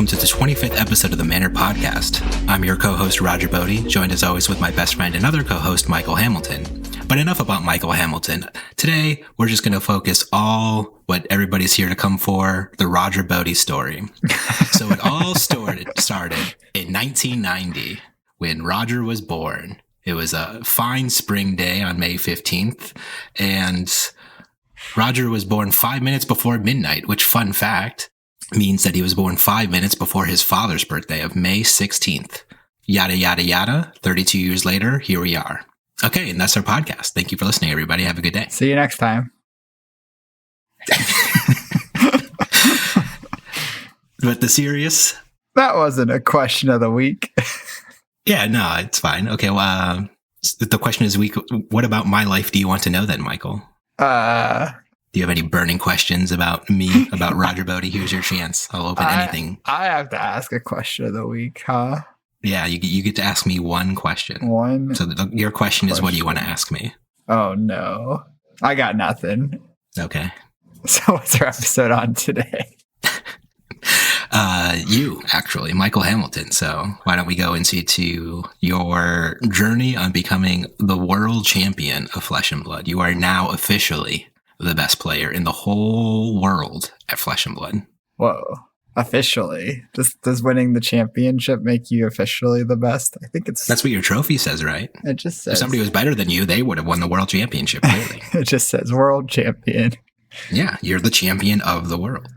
welcome to the 25th episode of the Manor Podcast. I'm your co-host, Roger Bodee, joined as always with my best friend and other co-host, Michael Hamilton. But enough about Michael Hamilton. Today, we're just going to focus all what everybody's here to come for, the Roger Bodee story. So it all started in 1990 when Roger was born. It was a fine spring day on May 15th, and Roger was born 5 minutes before midnight, which, fun fact, means that he was born 5 minutes before his father's birthday of May 16th. Yada, yada, yada. 32 years later, here we are. Okay, and that's our podcast. Thank you for listening, everybody. Have a good day. See you next time. But the serious? That wasn't a question of the week. Yeah, no, it's fine. Okay, well, the question is, what about my life do you want to know then, Michael? Do you have any burning questions about me, about Roger Bodee? Here's your chance. I'll open anything. I have to ask a question of the week, huh? Yeah, you get to ask me one question. One. So your question is, what do you want to ask me? Oh, no. I got nothing. Okay. So what's our episode on today? You, actually, Michael Hamilton. So why don't we go into your journey on becoming the world champion of Flesh and Blood? You are now officially the best player in the whole world at Flesh and Blood. Whoa. Officially? Does winning the championship make you officially the best? I think it's... That's what your trophy says, right? It just says... If somebody was better than you, they would have won the world championship, clearly. It just says world champion. Yeah, you're the champion of the world.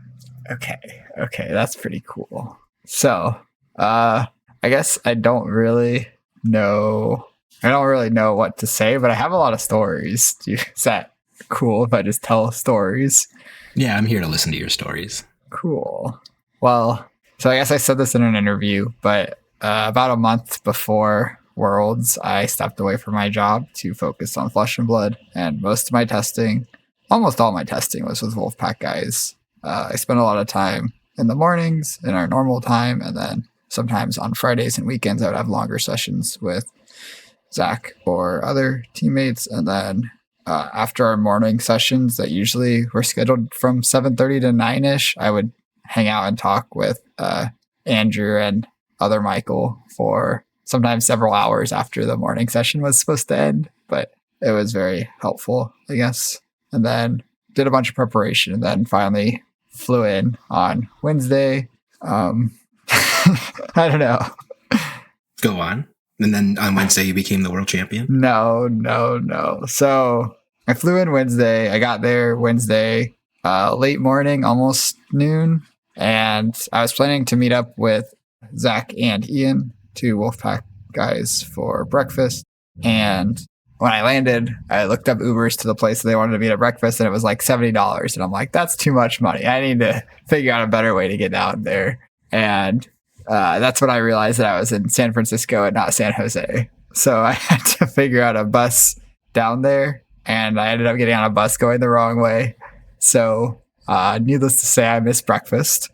Okay, that's pretty cool. So, I guess I don't really know what to say, but I have a lot of stories. Is that cool if I just tell stories? Yeah, I'm here to listen to your stories. Cool. Well, so I guess I said this in an interview, but about a month before Worlds, I stepped away from my job to focus on Flesh and Blood, and almost all my testing was with Wolfpack guys. I spent a lot of time in the mornings in our normal time, and then sometimes on Fridays and weekends I would have longer sessions with Zach or other teammates, and then after our morning sessions that usually were scheduled from 7:30 to 9ish, I would hang out and talk with Andrew and other Michael for sometimes several hours after the morning session was supposed to end, but it was very helpful, I guess. And then did a bunch of preparation, and then finally flew in on Wednesday. I don't know. Go on. And then on Wednesday, you became the world champion? No. So I flew in Wednesday. I got there Wednesday, late morning, almost noon. And I was planning to meet up with Zach and Ian, two Wolfpack guys, for breakfast. And when I landed, I looked up Ubers to the place they wanted to meet at breakfast, and it was like $70. And I'm like, that's too much money. I need to figure out a better way to get down there. And that's when I realized that I was in San Francisco and not San Jose. So I had to figure out a bus down there, and I ended up getting on a bus going the wrong way. So needless to say, I missed breakfast.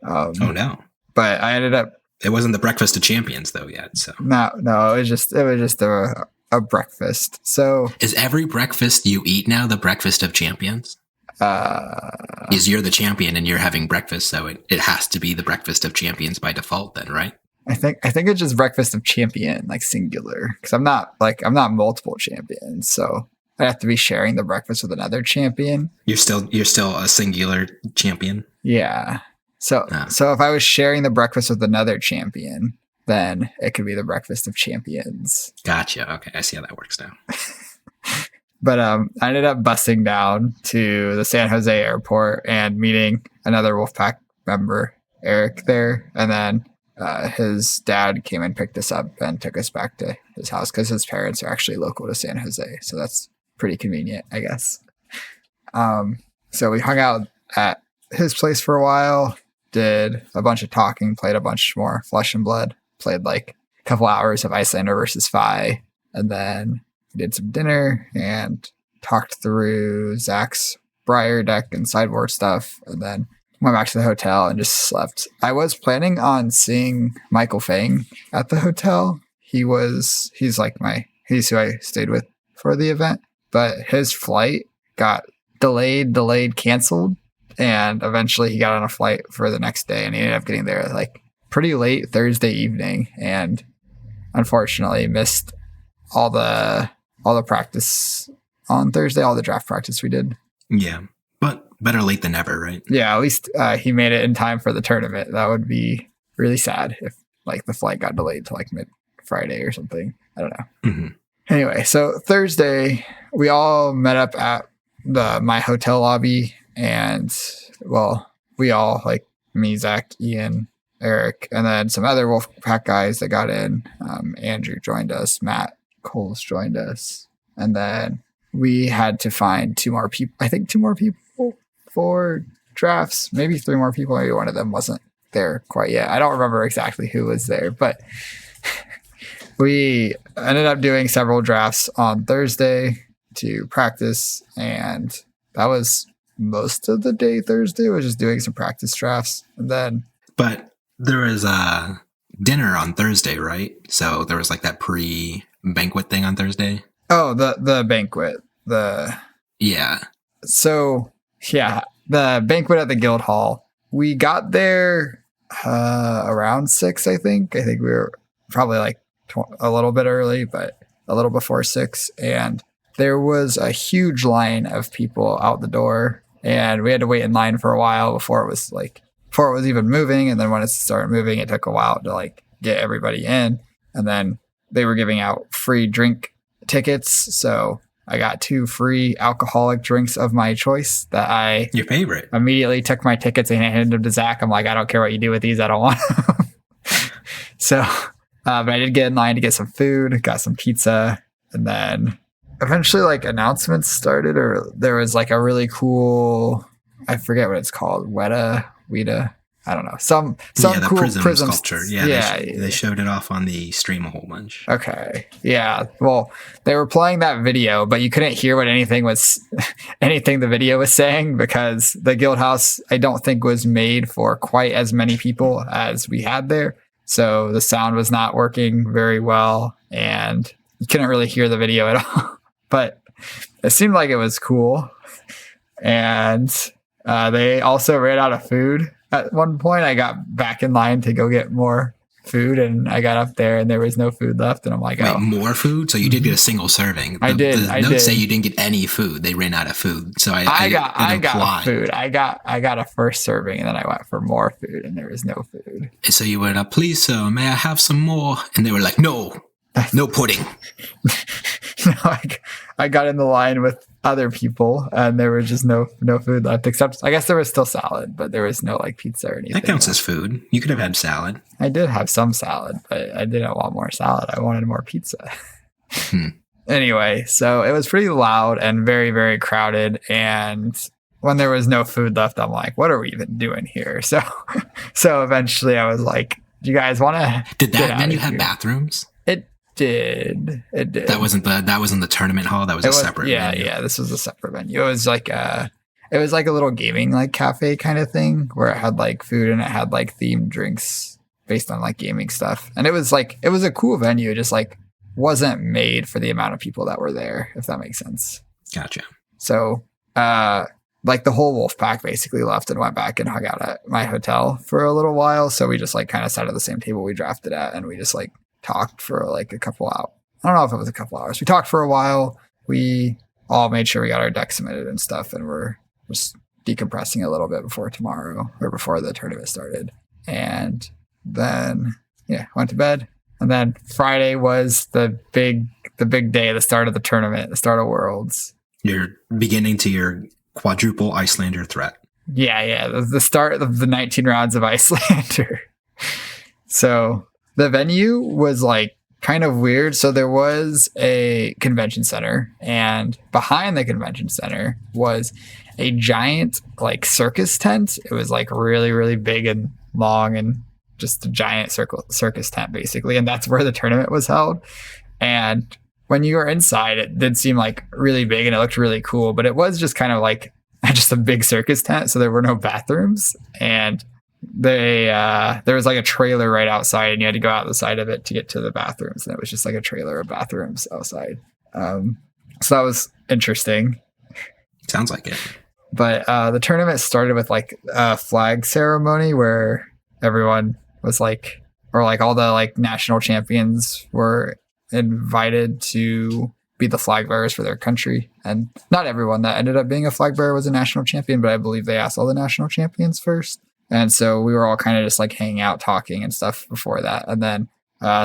Oh, no. But I ended up... It wasn't the breakfast of champions, though, yet. So No, it was just a breakfast. So is every breakfast you eat now the breakfast of champions? Is you're the champion and you're having breakfast, so it has to be the breakfast of champions by default then, right? I think it's just breakfast of champion, like singular, because I'm not multiple champions, so I have to be sharing the breakfast with another champion. You're still a singular champion? Yeah. So if I was sharing the breakfast with another champion, then it could be the breakfast of champions. Gotcha. Okay, I see how that works now. But I ended up busing down to the San Jose airport and meeting another Wolfpack member, Eric, there. And then his dad came and picked us up and took us back to his house because his parents are actually local to San Jose. So that's pretty convenient, I guess. So we hung out at his place for a while, did a bunch of talking, played a bunch more Flesh and Blood, played like a couple hours of Icelander versus Phi, and then did some dinner and talked through Zach's Briar deck and sideboard stuff, and then went back to the hotel and just slept. I was planning on seeing Michael Fang at the hotel. He's who I stayed with for the event, but his flight got delayed, canceled. And eventually he got on a flight for the next day, and he ended up getting there like pretty late Thursday evening, and unfortunately missed all the practice on Thursday, all the draft practice we did. Yeah, but better late than never, right? Yeah, at least he made it in time for the tournament. That would be really sad if like the flight got delayed to like mid Friday or something. I don't know. Mm-hmm. Anyway, so Thursday we all met up at my hotel lobby, and well, we all, like me, Zach, Ian, Eric, and then some other Wolfpack guys that got in. Andrew joined us, Matt Coles joined us, and then we had to find two more people for drafts, maybe 3 more people. Maybe one of them wasn't there quite yet. I don't remember exactly who was there, but we ended up doing several drafts on Thursday to practice, and that was most of the day. Thursday was just doing some practice drafts, and then but there was a dinner on Thursday, right? So there was like that pre-banquet thing on Thursday. Oh, the banquet. Yeah. So yeah, the banquet at the Guild Hall. We got there around 6, I think. I think we were probably like a little bit early, but a little before 6. And there was a huge line of people out the door, and we had to wait in line for a while before it was even moving. And then when it started moving, it took a while to like get everybody in. And then they were giving out free drink tickets. So I got 2 free alcoholic drinks of my choice that your favorite. Immediately took my tickets and handed them to Zach. I'm like, I don't care what you do with these. I don't want them. So, but I did get in line to get some food, got some pizza, and then eventually like announcements started, or there was like a really cool, I forget what it's called, Weta, I don't know, some the cool prism sculpture. Yeah, they showed it off on the stream a whole bunch. Okay, yeah. Well, they were playing that video, but you couldn't hear what anything the video was saying, because the guild house, I don't think, was made for quite as many people as we had there. So the sound was not working very well, and you couldn't really hear the video at all. But it seemed like it was cool. And they also ran out of food at one point. I got back in line to go get more food, and I got up there and there was no food left, and I'm like, wait, more food? So you did get a single serving. I did. The notes say you didn't get any food. They ran out of food. So I got food. I got a first serving, and then I went for more food, and there was no food. So you went up, please, sir, may I have some more? And they were like, no pudding. No, I got in the line with other people, and there was just no food left, except I guess there was still salad, but there was no like pizza or anything. That counts as food. You could have had salad. I did have some salad, but I didn't want more salad. I wanted more pizza. Anyway, so it was pretty loud and very, very crowded, and when there was no food left, I'm like, what are we even doing here? So eventually I was like, do you guys want to Did that venue have bathrooms? It did. That wasn't the tournament hall. That was a separate venue. Yeah, this was a separate venue. It was like a little gaming like cafe kind of thing, where it had like food and it had like themed drinks based on like gaming stuff. And it was a cool venue. It just like wasn't made for the amount of people that were there, if that makes sense. Gotcha. So like the whole wolf pack basically left and went back and hung out at my hotel for a little while. So we just like kind of sat at the same table we drafted at, and we just like talked for like a couple hours. I don't know if it was a couple hours. We talked for a while. We all made sure we got our deck submitted and stuff, and we're just decompressing a little bit before tomorrow, or before the tournament started. And then went to bed. And then Friday was the big day, the start of the tournament, the start of Worlds. You're beginning to your quadruple Icelander threat. Yeah, the start of the 19 rounds of Icelander. So the venue was like kind of weird. So there was a convention center, and behind the convention center was a giant like circus tent. It was like really, really big and long, and just a giant circus tent basically. And that's where the tournament was held. And when you were inside, it did seem like really big and it looked really cool, but it was just kind of like just a big circus tent. So there were no bathrooms, and there was like a trailer right outside, and you had to go out the side of it to get to the bathrooms, and it was just like a trailer of bathrooms outside. So that was interesting. Sounds like it. But the tournament started with like a flag ceremony where everyone was like, or like all the like national champions were invited to be the flag bearers for their country. And not everyone that ended up being a flag bearer was a national champion, but I believe they asked all the national champions first. And so we were all kind of just like hanging out, talking and stuff before that. And then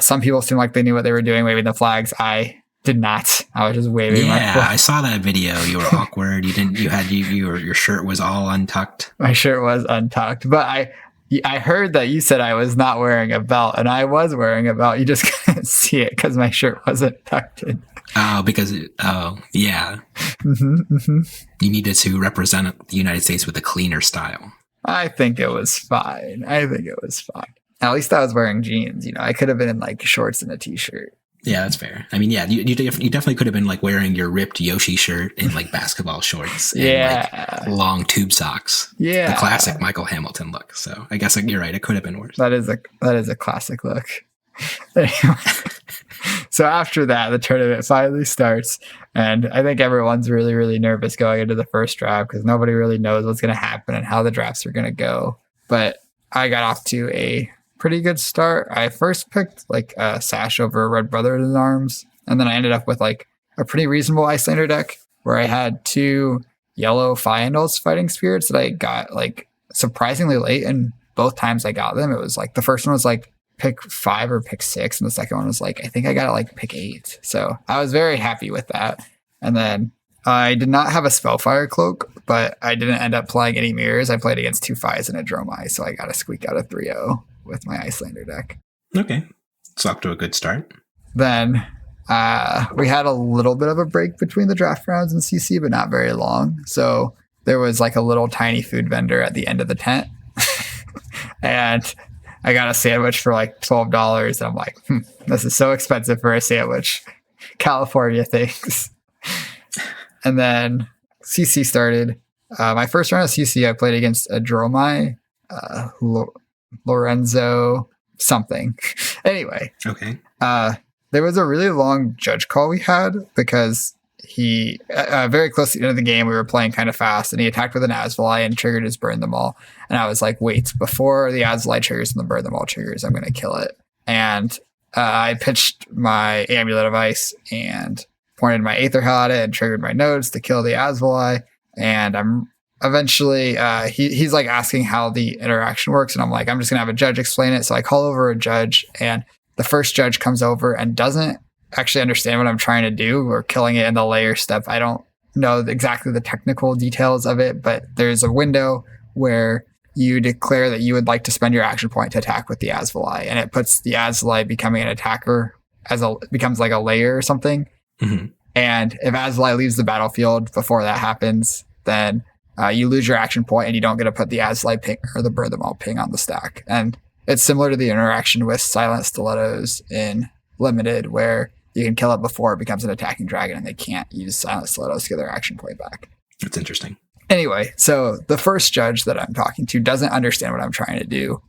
some people seemed like they knew what they were doing, waving the flags. I did not. I was just waving my flag. Yeah, I saw that video. You were awkward. Your shirt was all untucked. My shirt was untucked, but I heard that you said I was not wearing a belt, and I was wearing a belt. You just couldn't see it because my shirt wasn't tucked in. Oh, yeah. You needed to represent the United States with a cleaner style. I think it was fine. At least I was wearing jeans. I could have been in like shorts and a t-shirt. Yeah, that's fair. I mean, yeah, you definitely could have been like wearing your ripped Yoshi shirt and like basketball shorts and like long tube socks. Yeah, the classic Michael Hamilton look. So I guess you're right. It could have been worse. That is a classic look. Anyway, so after that, the tournament finally starts, and I think everyone's really, really nervous going into the first draft because nobody really knows what's going to happen and how the drafts are going to go. But I got off to a pretty good start. I first picked like a Sash over a Red Brothers in Arms, and then I ended up with like a pretty reasonable Icelander deck where I had 2 yellow Fyandals Fighting Spirits that I got like surprisingly late, and both times I got them, it was like the first one was like pick 5 or pick 6, and the second one was like I think I got it like pick 8. So I was very happy with that. And then I did not have a Spellfire Cloak, but I didn't end up playing any mirrors. I played against 2 Fies and a Dromai, so I got to squeak out a 3-0 with my Icelander deck. Okay. It's off to a good start. Then we had a little bit of a break between the draft rounds and CC, but not very long. So there was like a little tiny food vendor at the end of the tent. And I got a sandwich for like $12. And I'm like, this is so expensive for a sandwich. California things. And then CC started. My first round of CC, I played against a Dromai, Lorenzo something. Anyway. Okay. There was a really long judge call we had because he, very close to the end of the game, we were playing kind of fast, and he attacked with an Azvali and triggered his Burn Them All. And I was like, wait, before the Azvali triggers and the Burn Them All triggers, I'm going to kill it. And I pitched my Amulet of Ice and pointed my Aether Hell at it and triggered my nodes to kill the Azvali. And I'm eventually, he's like asking how the interaction works. And I'm like, I'm just going to have a judge explain it. So I call over a judge, and the first judge comes over and doesn't actually understand what I'm trying to do. We're killing it in the layer step. I don't know exactly the technical details of it, but there's a window where you declare that you would like to spend your action point to attack with the Azvali, and it puts the Azvali becoming an attacker becomes like a layer or something. Mm-hmm. And if Azvali leaves the battlefield before that happens, then you lose your action point and you don't get to put the Azvali ping or the Burn Them All ping on the stack. And it's similar to the interaction with Silent Stilettos in Limited, where you can kill it before it becomes an attacking dragon and they can't use Silent Stilettos to get their action point back. That's interesting. Anyway, so the first judge that I'm talking to doesn't understand what I'm trying to do.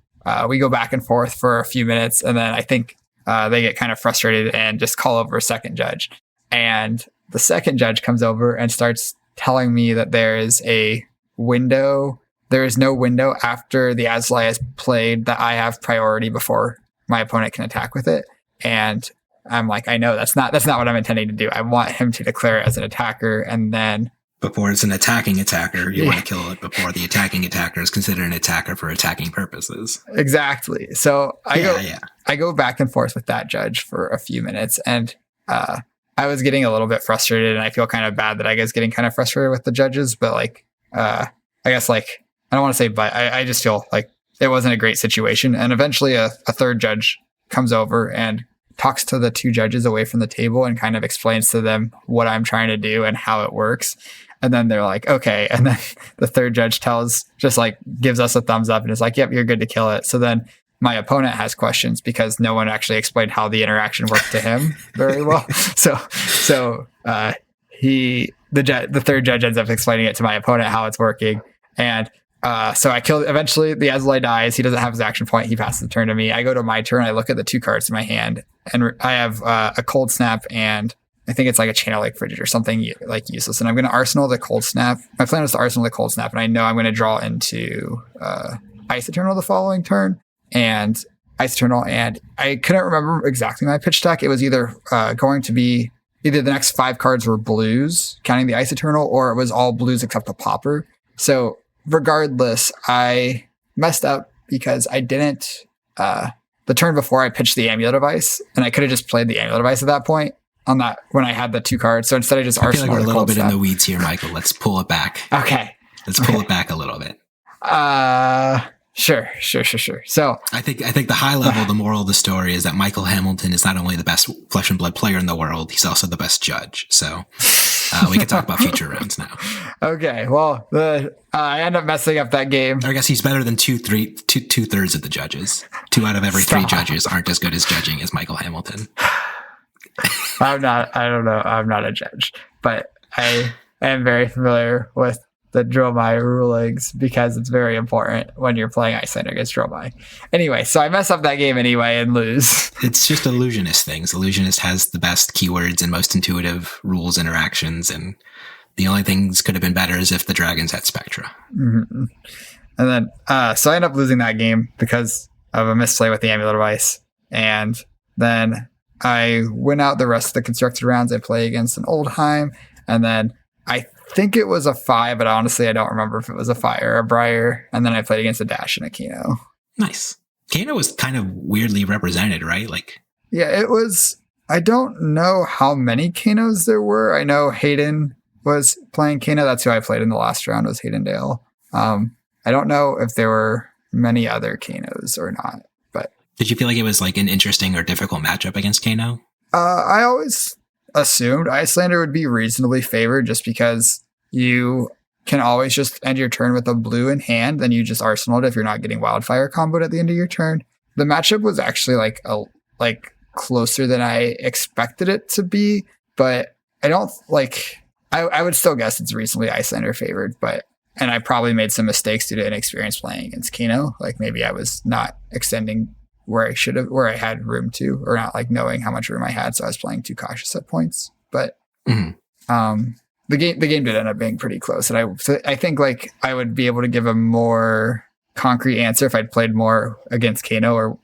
We go back and forth for a few minutes, and then I think they get kind of frustrated and just call over a second judge. And the second judge comes over and starts telling me that there is a window. There is no window after the Azvali is played that I have priority before my opponent can attack with it. And I'm like, I know that's not what I'm intending to do. I want him to declare it as an attacker, and then before it's an attacking attacker, you want to kill it before the attacking attacker is considered an attacker for attacking purposes. Exactly. So I go back and forth with that judge for a few minutes, and I was getting a little bit frustrated, and I feel kind of bad that I was getting kind of frustrated with the judges, but like, I guess like, I don't want to say, but I just feel like it wasn't a great situation. And eventually a third judge comes over and talks to the 2 judges away from the table and kind of explains to them what I'm trying to do and how it works. And then they're like, okay. And then the third judge gives us a thumbs up and is like, yep, you're good to kill it. So then my opponent has questions because no one actually explained how the interaction worked to him very well. So the third judge ends up explaining it to my opponent how it's working. And so I killed, eventually the Azvali dies. He doesn't have his action point. He passes the turn to me. I go to my turn. I look at the 2 cards in my hand, and I have a Cold Snap and I think it's like a Chain of Lake Frigid or something like useless. And I'm going to Arsenal the Cold Snap. My plan was to Arsenal the Cold Snap, and I know I'm going to draw into Ice Eternal the following turn and Ice Eternal. And I couldn't remember exactly my pitch deck. It was either going to be either the next 5 cards were blues, counting the Ice Eternal, or it was all blues except the Pauper. So regardless, I messed up because I didn't, the turn before I pitched the Amulet of Ice, and I could have just played the Amulet of Ice at that point on that when I had the 2 cards. So instead I just I feel like we're a little bit snap. in the weeds here, Michael. Let's pull it back. Okay. Let's pull it back a little bit. Sure. So I think the high level, the moral of the story is that Michael Hamilton is not only the best Flesh and Blood player in the world, he's also the best judge. So we can talk about future rounds now. Okay. Well, I end up messing up that game. I guess he's better than two-thirds of the judges. 2 out of every 3 judges aren't as good as judging as Michael Hamilton. I don't know. I'm not a judge, but I am very familiar with the Dromai rulings because it's very important when you're playing Icelander against Dromai. Anyway, so I mess up that game anyway and lose. It's just Illusionist things. Illusionist has the best keywords and most intuitive rules interactions, and the only things could have been better is if the dragons had Spectra. Mm-hmm. And then, so I end up losing that game because of a misplay with the Amulet of Ice. And then I win out the rest of the constructed rounds. I play against an Oldheim, and then I think it was a 5, but honestly, I don't remember if it was a Fire or a Briar. And then I played against a Dash and a Kano. Nice. Kano was kind of weirdly represented, right? Yeah, it was. I don't know how many Kanos there were. I know Hayden was playing Kano. That's who I played in the last round, was Hayden Dale. I don't know if there were many other Kanos or not. But did you feel like it was like an interesting or difficult matchup against Kano? I always assumed Icelander would be reasonably favored just because you can always just end your turn with a blue in hand, then you just arsenal it if you're not getting Wildfire comboed at the end of your turn. The matchup was actually like closer than I expected it to be, but I don't I would still guess it's reasonably Icelander favored, and I probably made some mistakes due to inexperience playing against Kano. Like maybe I was not extending where I had room to, or not like knowing how much room I had. So I was playing too cautious at points, but, the game did end up being pretty close. And I think like I would be able to give a more concrete answer if I'd played more against Kano or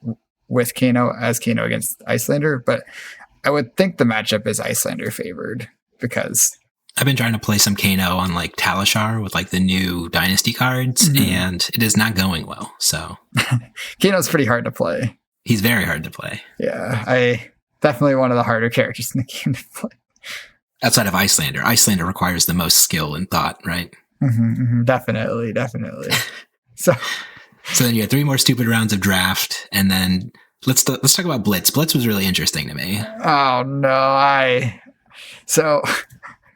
with Kano as Kano against Icelander. But I would think the matchup is Icelander favored because I've been trying to play some Kano on like Talishar with like the new Dynasty cards, and it is not going well. So Kano's pretty hard to play. He's very hard to play. Yeah, definitely one of the harder characters in the game to play. Outside of Icelander. Icelander requires the most skill and thought, right? Definitely. So then you had 3 more stupid rounds of draft, and then let's talk about Blitz. Blitz was really interesting to me. Oh no, so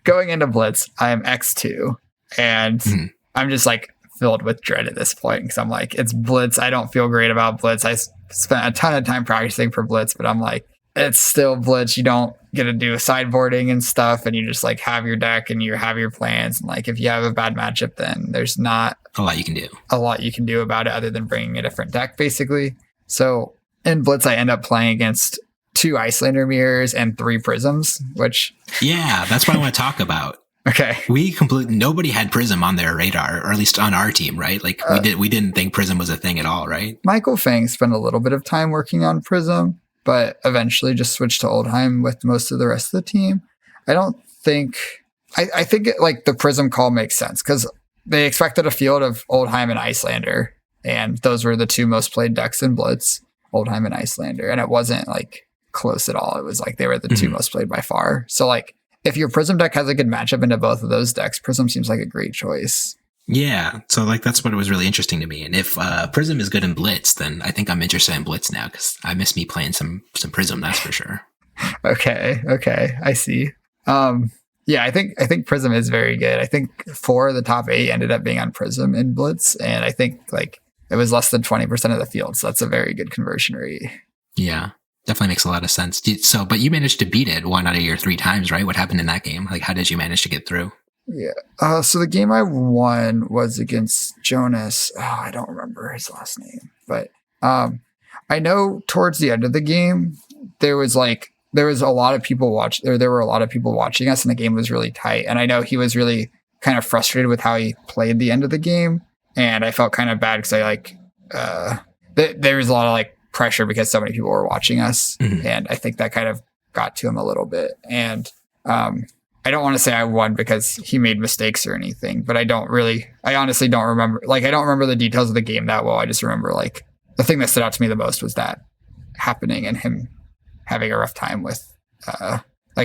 going into Blitz, I am X2, and I'm just like filled with dread at this point because I'm like, it's Blitz. I don't feel great about Blitz. I spent a ton of time practicing for Blitz, but I'm like, it's still Blitz. You don't get to do sideboarding and stuff, and you just like have your deck and you have your plans. And like, if you have a bad matchup, then there's not a lot you can do about it other than bringing a different deck, basically. So in Blitz, I end up playing against 2 Icelander mirrors and 3 prisms, which that's what I want to talk about. Okay. Nobody had Prism on their radar, or at least on our team, right? Like we didn't think Prism was a thing at all, right? Michael Fang spent a little bit of time working on Prism, but eventually just switched to Oldheim with most of the rest of the team. I think like the Prism call makes sense because they expected a field of Oldheim and Icelander, and those were the 2 most played decks in Blitz, Oldheim and Icelander, and it wasn't like close at all. It was like they were the 2 most played by far. So like if your Prism deck has a good matchup into both of those decks, Prism seems like a great choice. Yeah, so like that's what was really interesting to me. And if Prism is good in Blitz, then I think I'm interested in Blitz now because I miss me playing some Prism, that's for sure. Okay, I see. Yeah, I think Prism is very good. I think 4 of the top 8 ended up being on Prism in Blitz, and I think like it was less than 20% of the field, so that's a very good conversion rate. Yeah, definitely makes a lot of sense. But you managed to beat it 1 out of your 3 times, right? What happened in that game? Like, how did you manage to get through? Yeah. So the game I won was against Jonas. Oh, I don't remember his last name, but I know towards the end of the game, there was like there was a lot of people there were a lot of people watching us, and the game was really tight. And I know he was really kind of frustrated with how he played the end of the game, and I felt kind of bad because I like there was a lot of like pressure because so many people were watching us, and I think that kind of got to him a little bit. And I don't want to say I won because he made mistakes or anything, but I honestly don't remember. Like, I don't remember the details of the game that well. I just remember like the thing that stood out to me the most was that happening and him having a rough time with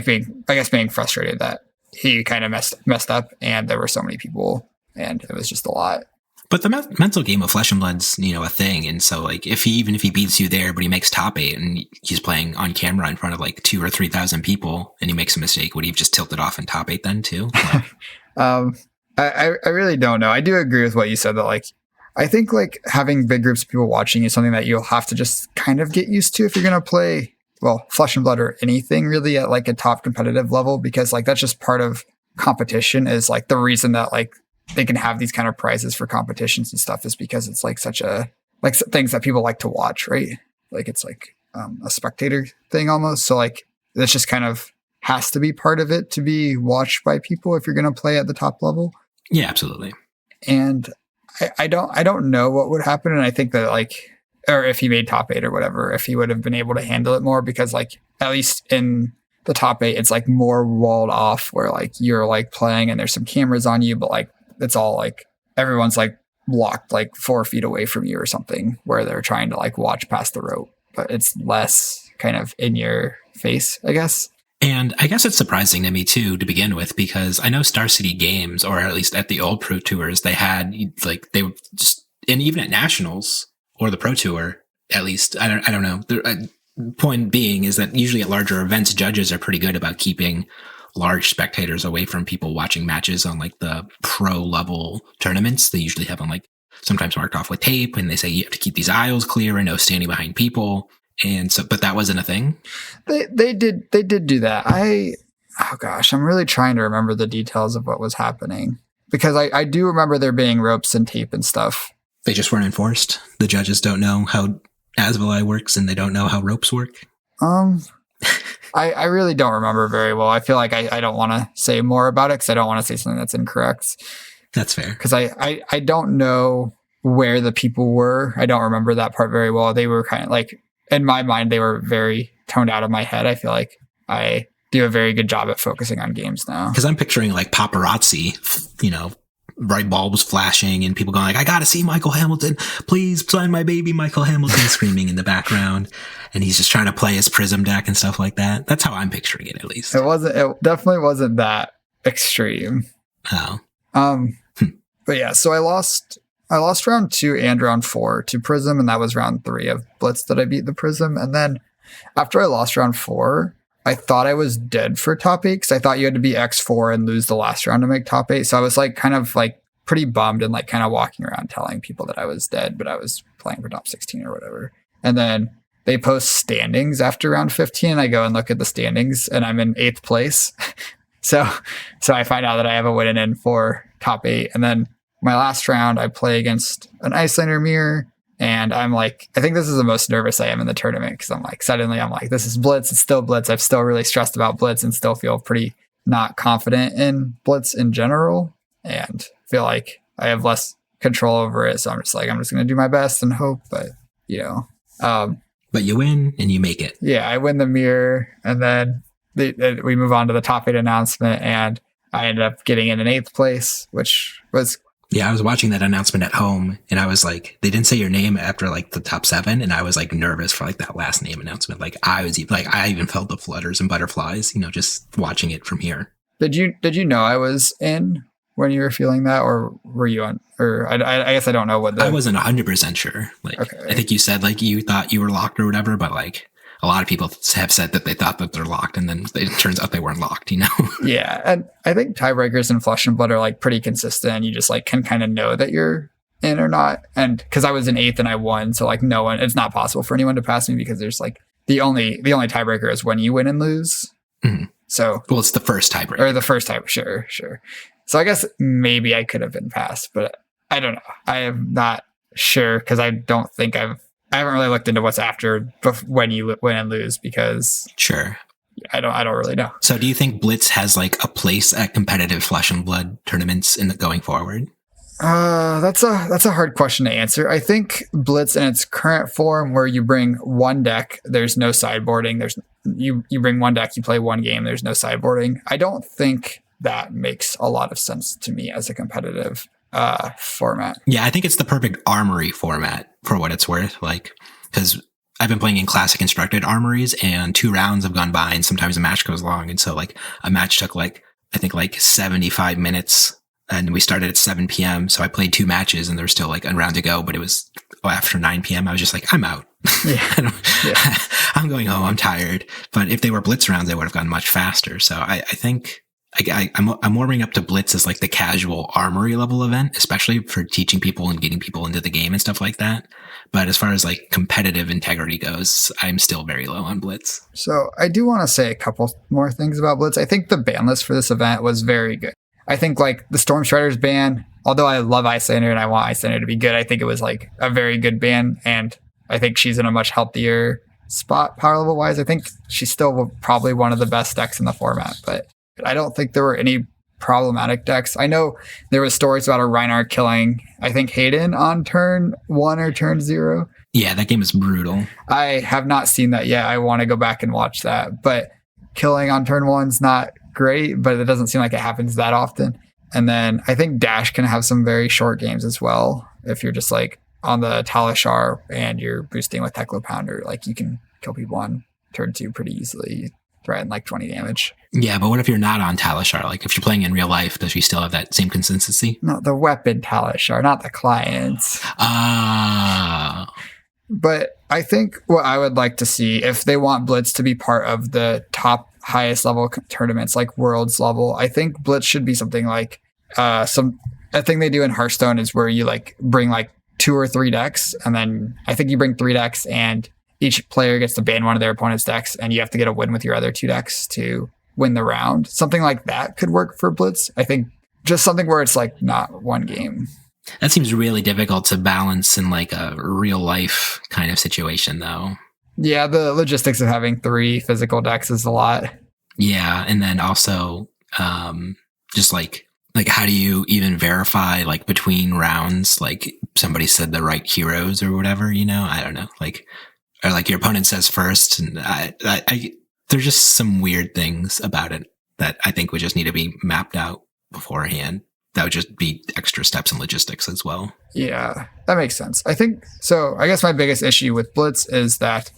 being frustrated that he kind of messed up and there were so many people and it was just a lot. But the mental game of Flesh and Blood's, a thing. And so, like, even if he beats you there, but he makes top 8 and he's playing on camera in front of like 2,000 or 3,000 people and he makes a mistake, would he have just tilted off in top 8 then too? I really don't know. I do agree with what you said that, like, I think like having big groups of people watching is something that you'll have to just kind of get used to if you're going to play, well, Flesh and Blood or anything really at like a top competitive level, because like that's just part of competition. Is like the reason that like they can have these kind of prizes for competitions and stuff is because it's like such a, like, things that people like to watch, right? Like it's like a spectator thing almost. So like that's just kind of has to be part of it to be watched by people if you're going to play at the top level. Yeah, absolutely. And I don't know what would happen. And I think that like, or if he made top 8 or whatever, if he would have been able to handle it more, because like at least in the top 8, it's like more walled off where like you're like playing and there's some cameras on you, but like it's all like everyone's like blocked like 4 feet away from you or something where they're trying to like watch past the rope, but it's less kind of in your face, I guess. And I guess it's surprising to me too, to begin with, because I know Star City Games, or at least at the old Pro Tours, they had like, they just, and even at Nationals or the Pro Tour, at least, I don't know. The point being is that usually at larger events, judges are pretty good about keeping large spectators away from people watching matches on like the pro level tournaments. They usually have them like sometimes marked off with tape, and they say you have to keep these aisles clear and no standing behind people. And so, but that wasn't a thing. They did do that. Oh gosh, I'm really trying to remember the details of what was happening, because I do remember there being ropes and tape and stuff. They just weren't enforced. The judges don't know how Asvali works, and they don't know how ropes work. I really don't remember very well. I feel like I don't want to say more about it because I don't want to say something that's incorrect. That's fair. Because I don't know where the people were. I don't remember that part very well. They were kind of like, in my mind, they were very toned out of my head. I feel like I do a very good job at focusing on games now. Because I'm picturing like paparazzi, bright bulbs flashing and people going like, I gotta see Michael Hamilton, please sign my baby Michael Hamilton, screaming in the background, and he's just trying to play his Prism deck and stuff like that. That's how I'm picturing it, at least. It definitely wasn't that extreme. Oh. But yeah, so I lost round 2 and round 4 to Prism, and that was round 3 of Blitz that I beat the Prism. And then after I lost round 4, I thought I was dead for top 8 because I thought you had to be X4 and lose the last round to make top 8. So I was like kind of like pretty bummed and like kind of walking around telling people that I was dead, but I was playing for top 16 or whatever. And then they post standings after round 15. And I go and look at the standings and I'm in 8th place. So I find out that I have a win in for top 8. And then my last round, I play against an Icelander mirror. And I'm like, I think this is the most nervous I am in the tournament because I'm like, suddenly I'm like, this is Blitz. It's still Blitz. I'm still really stressed about Blitz and still feel pretty not confident in Blitz in general. And feel like I have less control over it. So I'm just going to do my best and hope. But, but you win and you make it. Yeah, I win the mirror. And then we move on to the top 8 announcement. And I ended up getting in 8th place, which was... Yeah, I was watching that announcement at home and I was like, they didn't say your name after like the top 7. And I was like nervous for like that last name announcement. Like I even felt the flutters and butterflies, just watching it from here. Did you know I was in when you were feeling that, or were you on, or I guess I don't know what I wasn't 100% sure. Like, okay. I think you said like you thought you were locked or whatever, but like a lot of people have said that they thought that they're locked and then it turns out they weren't locked, Yeah. And I think tiebreakers in Flesh and Blood are like pretty consistent. You just like can kind of know that you're in or not. And because I was in 8th and I won. So like it's not possible for anyone to pass me because there's like the only tiebreaker is when you win and lose. Mm-hmm. So, well, it's the first tiebreaker. Or the first time. Sure. So I guess maybe I could have been passed, but I don't know. I am not sure because I don't think I haven't really looked into what's after when you win and lose because... Sure. I don't really know. So do you think Blitz has like a place at competitive Flesh and Blood tournaments going forward? That's a hard question to answer. I think Blitz in its current form, where you bring one deck, there's no sideboarding. You bring one deck, you play one game, there's no sideboarding. I don't think that makes a lot of sense to me as a competitive format. Yeah, I think it's the perfect armory format for what it's worth. Like, because I've been playing in classic constructed armories, and 2 rounds have gone by, and sometimes a match goes long, and so like a match took I think 75 minutes. And we started at 7 p.m. So I played 2 matches and there was still like a round to go, but it was after 9 p.m. I was just like, I'm out. Yeah. I'm going home. I'm tired. But if they were Blitz rounds, they would have gone much faster. So I think I'm warming up to Blitz as like the casual armory level event, especially for teaching people and getting people into the game and stuff like that. But as far as like competitive integrity goes, I'm still very low on Blitz. So I do want to say a couple more things about Blitz. I think the ban list for this event was very good. I think like the Storm Strider's ban, although I love Iyslander and I want Iyslander to be good, I think it was like a very good ban. And I think she's in a much healthier spot power level wise. I think she's still probably one of the best decks in the format, but I don't think there were any problematic decks. I know there was stories about a Reinhardt killing, I think, Hayden on turn 1 or turn 0. Yeah, that game is brutal. I have not seen that yet. I want to go back and watch that, but killing on turn 1's not great, but it doesn't seem like it happens that often. And then I think Dash can have some very short games as well. If you're just like on the Talishar and you're boosting with Tekla Pounder, like you can kill people on turn 2 pretty easily, threaten like 20 damage. Yeah, but what if you're not on Talishar? Like if you're playing in real life, does she still have that same consistency? Not the weapon Talishar, not the clients. But I think what I would like to see, if they want Blitz to be part of the top highest level tournaments, like Worlds level, I think Blitz should be something like a thing they do in Hearthstone is where you like bring like 2 or 3 decks, and then I think you bring 3 decks and each player gets to ban one of their opponent's decks, and you have to get a win with your other 2 decks to win the round. Something like that could work for Blitz. I think just something where it's like not one game. That seems really difficult to balance in like a real life kind of situation though. Yeah, the logistics of having 3 physical decks is a lot. Yeah, and then also just like how do you even verify like between rounds, like somebody said the right heroes or whatever, you know? I don't know. Like, or like your opponent says first, and I there's just some weird things about it that I think would just need to be mapped out beforehand. That would just be extra steps in logistics as well. Yeah, that makes sense. I think so. I guess my biggest issue with Blitz is that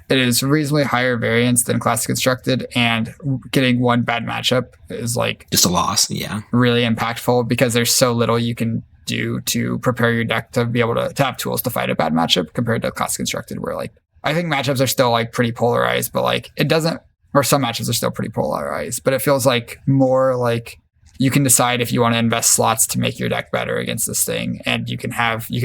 it is reasonably higher variance than Classic Constructed, and getting one bad matchup is like just a loss. Yeah, really impactful because there's so little you can do to prepare your deck to be able to have tools to fight a bad matchup compared to Classic Constructed, where like I think matchups are still like pretty polarized, but like it doesn't, or some matchups are still pretty polarized, but it feels like more like you can decide if you want to invest slots to make your deck better against this thing. And you can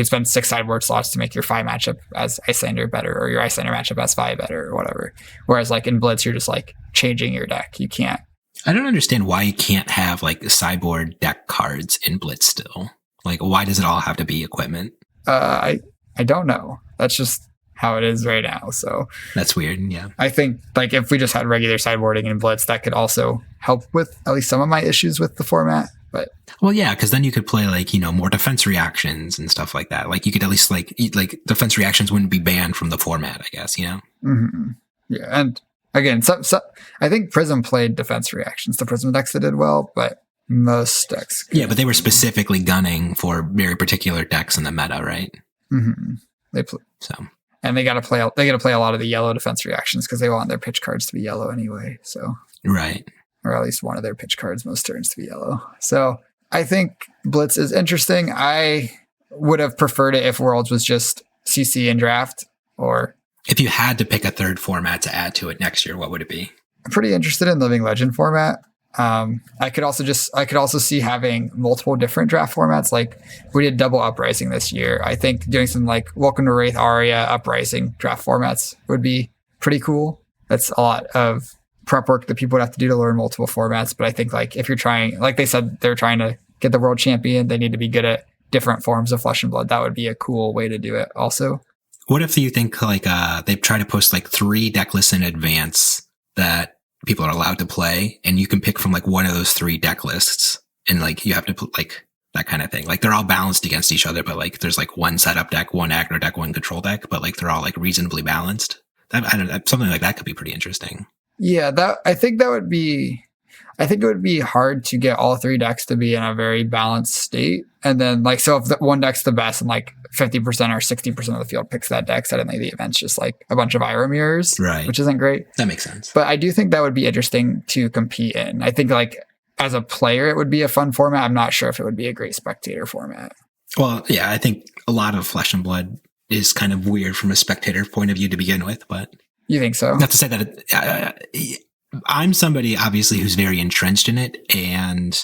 spend 6 sideboard slots to make your 5 matchup as Iyslander better, or your Iyslander matchup as 5 better, or whatever. Whereas like in Blitz, you're just like changing your deck. You can't. I don't understand why you can't have like sideboard deck cards in Blitz still. Like, why does it all have to be equipment? I don't know. That's just how it is right now. So that's weird. Yeah. I think like if we just had regular sideboarding in Blitz, that could also help with at least some of my issues with the format. But well, yeah, because then you could play like, you know, more defense reactions and stuff like that. Like you could at least like defense reactions wouldn't be banned from the format, I guess, you know? Mm-hmm. Yeah. And again, so I think Prism played defense reactions. The Prism decks that did well, but most decks. Yeah, but they were specifically gunning for very particular decks in the meta, right? Mm-hmm. And they got to play a lot of the yellow defense reactions because they want their pitch cards to be yellow anyway. So right, or at least one of their pitch cards most turns to be yellow. So I think Blitz is interesting. I would have preferred it if Worlds was just CC and draft. Or if you had to pick a third format to add to it next year, what would it be? I'm pretty interested in Living Legend format. I could also see having multiple different draft formats. Like we did double Uprising this year. I think doing some like Welcome to Wraith, Aria, Uprising draft formats would be pretty cool. That's a lot of prep work that people would have to do to learn multiple formats. But I think like if you're trying, like they said, they're trying to get the world champion, they need to be good at different forms of Flesh and Blood. That would be a cool way to do it also. What if you think like they try to post like 3 deck lists in advance that people are allowed to play, and you can pick from like one of those 3 deck lists, and like you have to put like that kind of thing. Like they're all balanced against each other, but like there's like one setup deck, one aggro deck, one control deck, but like they're all like reasonably balanced. I don't know, something like that could be pretty interesting. Yeah, I think it would be hard to get all 3 decks to be in a very balanced state. And then like, so if one deck's the best and like 50% or 60% of the field picks that deck, suddenly the event's just like a bunch of Ira mirrors, right? Which isn't great. That makes sense. But I do think that would be interesting to compete in. I think like as a player, it would be a fun format. I'm not sure if it would be a great spectator format. Well, yeah, I think a lot of Flesh and Blood is kind of weird from a spectator point of view to begin with, but you think so? Not to say that I'm somebody obviously who's very entrenched in it and,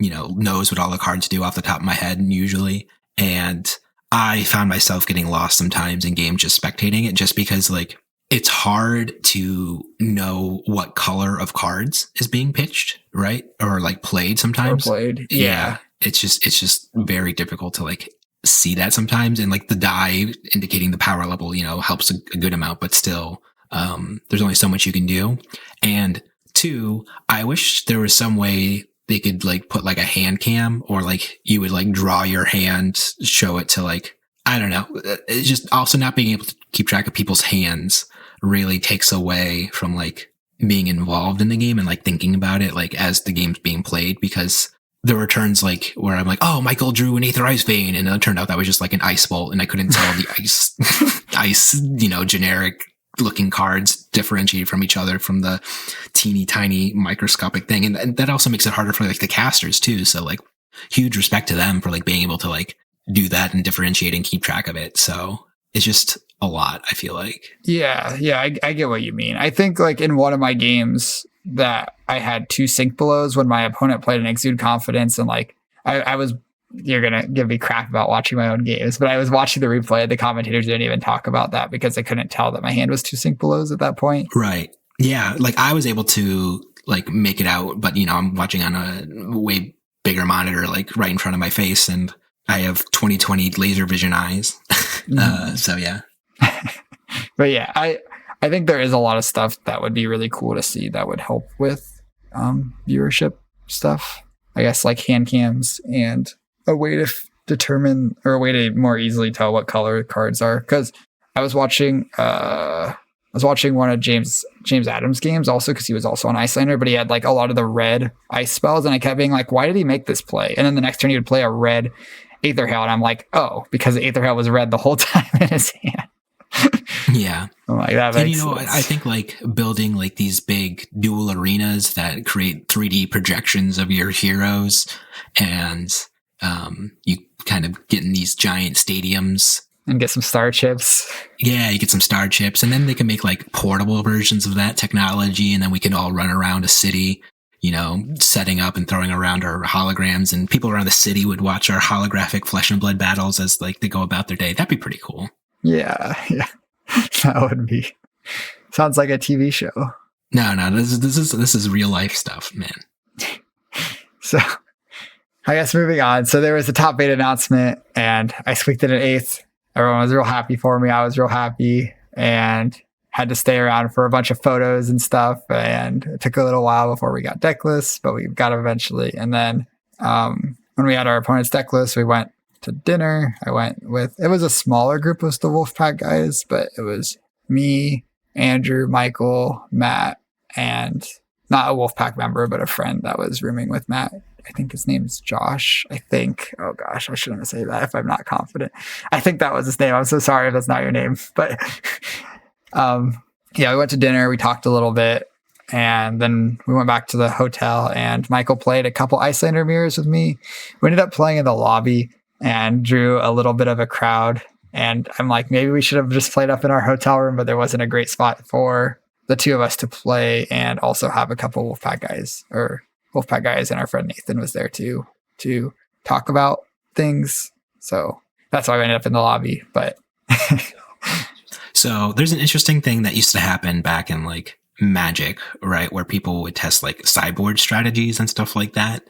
knows what all the cards do off the top of my head usually. And I found myself getting lost sometimes in games just spectating it, just because like it's hard to know what color of cards is being pitched, right? Or like played sometimes. Or played. Yeah. It's just very difficult to like see that sometimes. And like the die indicating the power level, helps a good amount, but still, there's only so much you can do. And 2, I wish there was some way they could like put like a hand cam, or like you would like draw your hand, show it to like, I don't know. It's just also not being able to keep track of people's hands really takes away from like being involved in the game and like thinking about it like as the game's being played, because there were turns like where I'm like, oh, Michael drew an Aether Ice Vein, and it turned out that was just like an ice bolt, and I couldn't tell the ice, generic looking cards differentiated from each other from the teeny tiny microscopic thing. And that also makes it harder for like the casters too. So like huge respect to them for like being able to like do that and differentiate and keep track of it. So it's just a lot, I feel like. Yeah. I get what you mean. I think like in one of my games that I had 2 sync belows when my opponent played an Exude Confidence, and like I was, you're going to give me crap about watching my own games, but I was watching the replay. The commentators didn't even talk about that because I couldn't tell that my hand was 2 sync belows at that point. Right. Yeah. Like I was able to like make it out, but I'm watching on a way bigger monitor, like right in front of my face, and I have 20/20 laser vision eyes. So yeah. But yeah, I think there is a lot of stuff that would be really cool to see that would help with viewership stuff. I guess like hand cams and a way to determine, or a way to more easily tell what color cards are. Because I was watching one of James Adams' games also, because he was also on Icelander, but he had like a lot of the red ice spells, and I kept being like, why did he make this play? And then the next turn he would play a red Aether Hail, and I'm like, oh, because the Aether Hail was red the whole time in his hand. Yeah. I'm like, that makes sense. I think like building like these big dual arenas that create 3D projections of your heroes, and you kind of get in these giant stadiums and get some star chips. Yeah, you get some star chips, and then they can make like portable versions of that technology, and then we can all run around a city, setting up and throwing around our holograms, and people around the city would watch our holographic Flesh and Blood battles as like they go about their day. That'd be pretty cool. Yeah. That would be. Sounds like a TV show. No, this is real life stuff, man. So, I guess moving on. So there was a top 8 announcement, and I squeaked in an 8th. Everyone was real happy for me. I was real happy, and had to stay around for a bunch of photos and stuff. And it took a little while before we got deck lists, but we got eventually. And then when we had our opponent's deck list, we went to dinner. It was a smaller group of the Wolfpack guys, but it was me, Andrew, Michael, Matt, and not a Wolfpack member, but a friend that was rooming with Matt. I think his name's Josh. I think. Oh gosh, I shouldn't say that if I'm not confident. I think that was his name. I'm so sorry if that's not your name. But we went to dinner. We talked a little bit, and then we went back to the hotel. And Michael played a couple Icelander mirrors with me. We ended up playing in the lobby and drew a little bit of a crowd. And I'm like, maybe we should have just played up in our hotel room, but there wasn't a great spot for the 2 of us to play and also have a couple Wolfpack guys, and our friend Nathan was there too, to talk about things. So that's why we ended up in the lobby. But so there's an interesting thing that used to happen back in like Magic, right? Where people would test like sideboard strategies and stuff like that,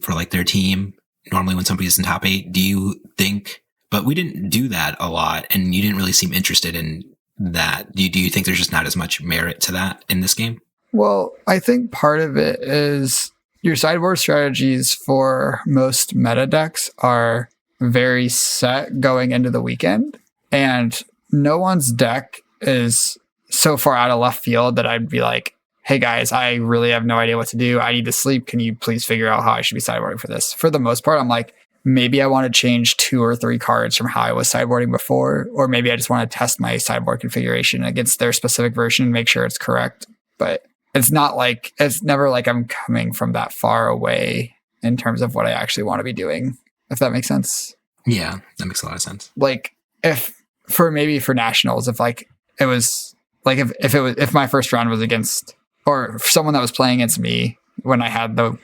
for like their team. Normally when somebody's in top 8, do you think, but we didn't do that a lot, and you didn't really seem interested in that? Do you think there's just not as much merit to that in this game? Well, I think part of it is your sideboard strategies for most meta decks are very set going into the weekend, and no one's deck is so far out of left field that I'd be like, hey guys, I really have no idea what to do. I need to sleep. Can you please figure out how I should be sideboarding for this? For the most part, I'm like, maybe I want to change 2 or 3 cards from how I was sideboarding before, or maybe I just want to test my sideboard configuration against their specific version and make sure it's correct. But it's never like I'm coming from that far away in terms of what I actually want to be doing, if that makes sense. Yeah, that makes a lot of sense. Like if for nationals, if like it was like if my first round was against, or someone that was playing against me when I had the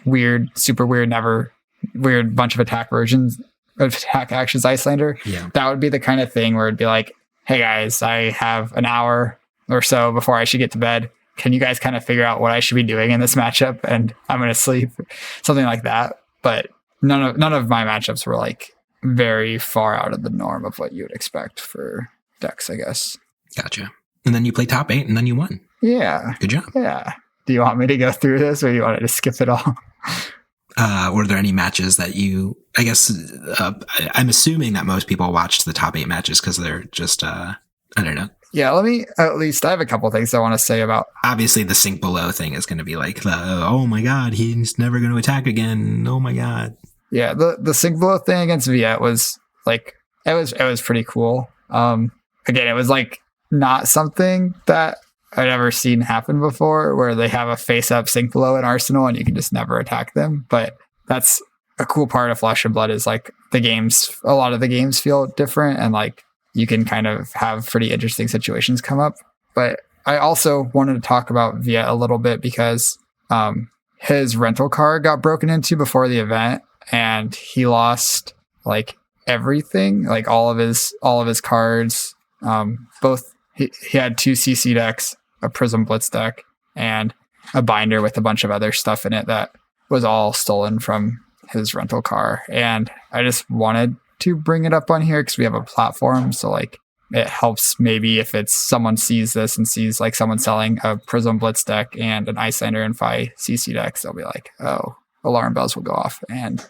super weird bunch of attack actions Icelander, that would be the kind of thing where it'd be like, hey guys, I have an hour or so before I should get to bed. Can you guys kind of figure out what I should be doing in this matchup? And I'm going to sleep, something like that. But none of my matchups were like very far out of the norm of what you would expect for decks, I guess. Gotcha. And then you play top 8 and then you won. Yeah. Good job. Yeah. Do you want me to go through this, or do you want to skip it all? Were there any matches that I guess, I'm assuming that most people watched the top 8 matches because they're just, I don't know. Yeah, I have a couple things I want to say about. Obviously, the sink below thing is going to be like, oh my God, he's never going to attack again. Oh my God. Yeah, the sink below thing against Viet was like, it was pretty cool. Again, it was like not something that I'd ever seen happen before, where they have a face up sink below in Arsenal and you can just never attack them. But that's a cool part of Flesh and Blood, is like a lot of the games feel different, and like you can kind of have pretty interesting situations come up. But I also wanted to talk about Viet a little bit because his rental car got broken into before the event, and he lost like everything, like all of his cards. He had 2 CC decks, a Prism Blitz deck, and a binder with a bunch of other stuff in it that was all stolen from his rental car. And I just wanted to bring it up on here because we have a platform, so like it helps maybe if it's someone sees this and sees like someone selling a Prism Blitz deck and an Icelander and 5 CC decks, they'll be like, oh, alarm bells will go off. And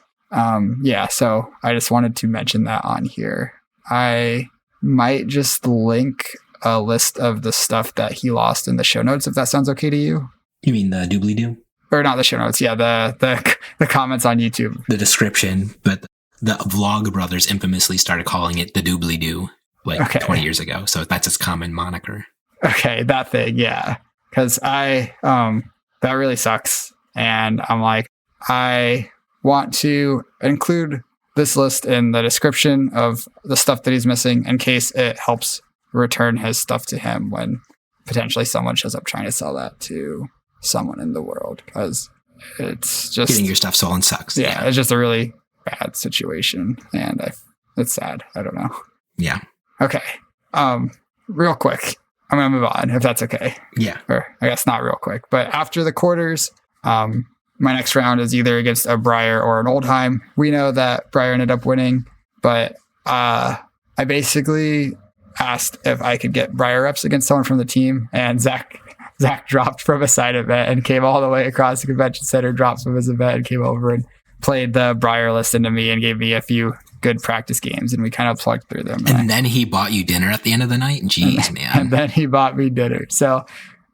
so I just wanted to mention that on here. I might just link a list of the stuff that he lost in the show notes, if that sounds okay to you. You mean the doobly-doo? Or not the show notes, yeah, the comments on YouTube. The description, but the Vlog Brothers infamously started calling it the doobly-doo 20 years ago, so that's its common moniker. Okay, that thing, yeah. Because that really sucks. And I'm like, I want to include this list in the description of the stuff that he's missing in case it helps return his stuff to him when potentially someone shows up trying to sell that to someone in the world, because it's just getting your stuff stolen sucks. Yeah, it's just a really bad situation, and it's sad. I don't know. Yeah. Okay. Real quick, I'm gonna move on if that's okay. Yeah. Or I guess not real quick, but after the quarters, my next round is either against a Briar or an Oldheim. We know that Briar ended up winning, but I basically asked if I could get Briar reps against someone from the team, and Zach dropped from a side event and came all the way across the convention center, dropped from his event and came over and played the Briar list into me and gave me a few good practice games, and we kind of plugged through them. And then he bought you dinner at the end of the night? Jeez, man. And then he bought me dinner. So,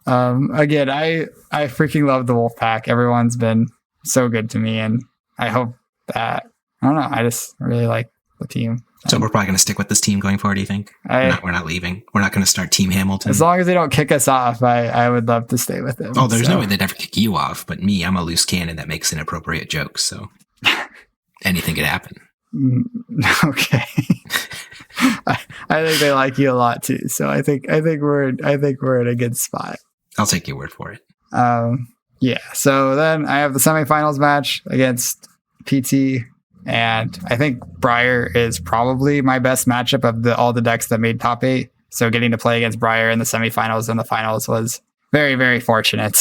again, I freaking love the Wolfpack. Everyone's been so good to me, and I hope that, I don't know, I just really like the team. So we're probably going to stick with this team going forward, do you think? We're not leaving. We're not going to start Team Hamilton. As long as they don't kick us off, I would love to stay with them. Oh, there's no way they'd ever kick you off. But me, I'm a loose cannon that makes inappropriate jokes. So anything could happen. Okay. I think they like you a lot too. So I think we're in a good spot. I'll take your word for it. Yeah. So then I have the semifinals match against PT. And I think Briar is probably my best matchup of all the decks that made top 8. So getting to play against Briar in the semifinals and the finals was very, very fortunate.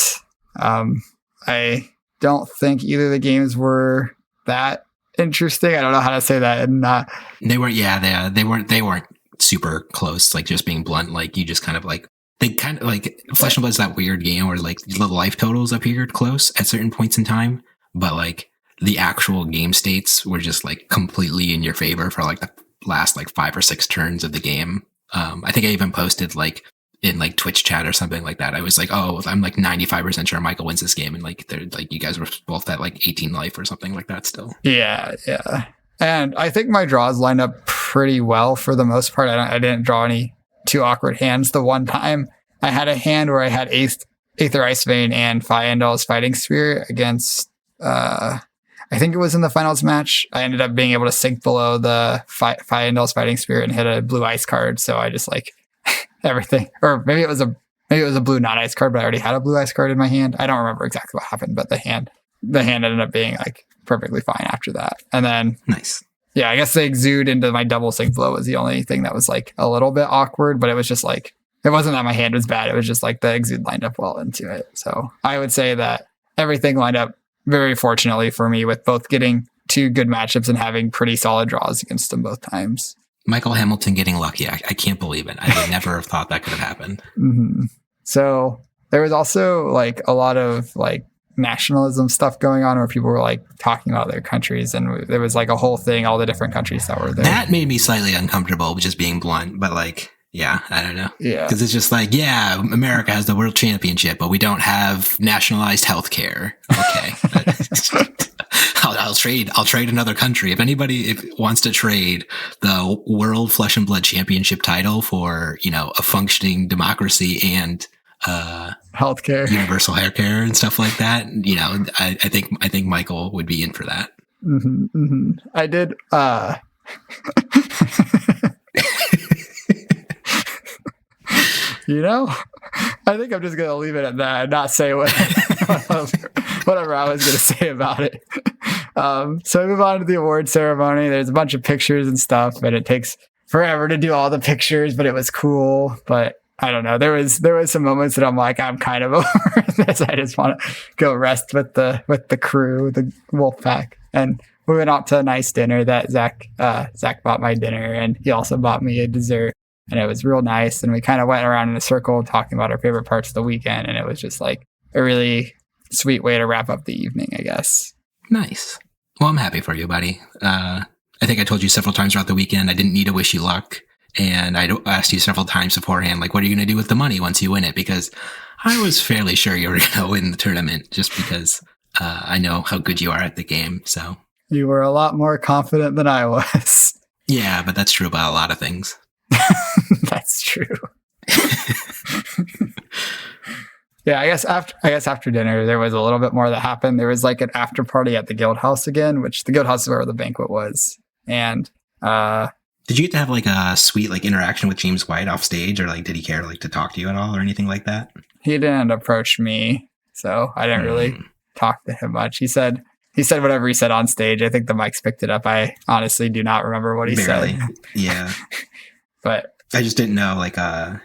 I don't think either of the games were that interesting. I don't know how to say that. And they weren't. Yeah, they weren't super close, like just being blunt, like you just kind of like, they kind of like Flesh and Blood's that weird game where like the life totals appeared close at certain points in time, but like the actual game states were just like completely in your favor for like the last like 5 or 6 turns of the game. I think I even posted like in like Twitch chat or something like that. I was like, oh, I'm like 95% sure Michael wins this game. And like, they're like, you guys were both at like 18 life or something like that still. Yeah. And I think my draws lined up pretty well for the most part. I didn't draw any too awkward hands. The one time I had a hand where I had Aether Ice Vein and Fyendal's Fighting Spear against, I think it was in the finals match. I ended up being able to sink below the Fyendal's Fighting Spear and hit a blue ice card. So I just like everything, or maybe it was a blue non-ice card, but I already had a blue ice card in my hand. I don't remember exactly what happened, but the hand ended up being like perfectly fine after that. And then nice. Yeah, I guess the exude into my double sink blow was the only thing that was like a little bit awkward, but it was just like, it wasn't that my hand was bad. It was just like the exude lined up well into it. So I would say that everything lined up very fortunately for me, with both getting 2 good matchups and having pretty solid draws against them both times. Michael Hamilton getting lucky. I can't believe it. I would never have thought that could have happened. Mm-hmm. So there was also like a lot of like nationalism stuff going on where people were like talking about their countries, and there was like a whole thing, all the different countries that were there. That made me slightly uncomfortable, just being blunt, but like, yeah, I don't know. Yeah. Because it's just like, yeah, America has the world championship, but we don't have nationalized healthcare. Okay. I'll trade another country. If anybody wants to trade the World Flesh and Blood Championship title for, you know, a functioning democracy and healthcare, universal healthcare and stuff like that, you know, I think Michael would be in for that. Mm-hmm, mm-hmm. I did. You know, I think I'm just going to leave it at that and not say whatever I was going to say about it. So we move on to the award ceremony. There's a bunch of pictures and stuff, and it takes forever to do all the pictures, but it was cool. But I don't know. There was some moments that I'm like, I'm kind of over this. I just want to go rest with the crew, the wolf pack. And we went out to a nice dinner that Zach bought my dinner, and he also bought me a dessert. And it was real nice. And we kind of went around in a circle talking about our favorite parts of the weekend. And it was just like a really sweet way to wrap up the evening, I guess. Nice. Well, I'm happy for you, buddy. I think I told you several times throughout the weekend I didn't need to wish you luck. And I asked you several times beforehand, like, what are you going to do with the money once you win it? Because I was fairly sure you were going to win the tournament, just because I know how good you are at the game. So you were a lot more confident than I was. Yeah, but that's true about a lot of things. That's true. Yeah, I guess after dinner there was a little bit more that happened. There was like an after party at the Guild House again, which the Guild House is where the banquet was. And did you get to have like a sweet like interaction with James White off stage, or like did he care like to talk to you at all or anything like that? He didn't approach me, so I didn't really talk to him much. He said whatever he said on stage. I think the mics picked it up. I honestly do not remember what he said. Yeah. But I just didn't know like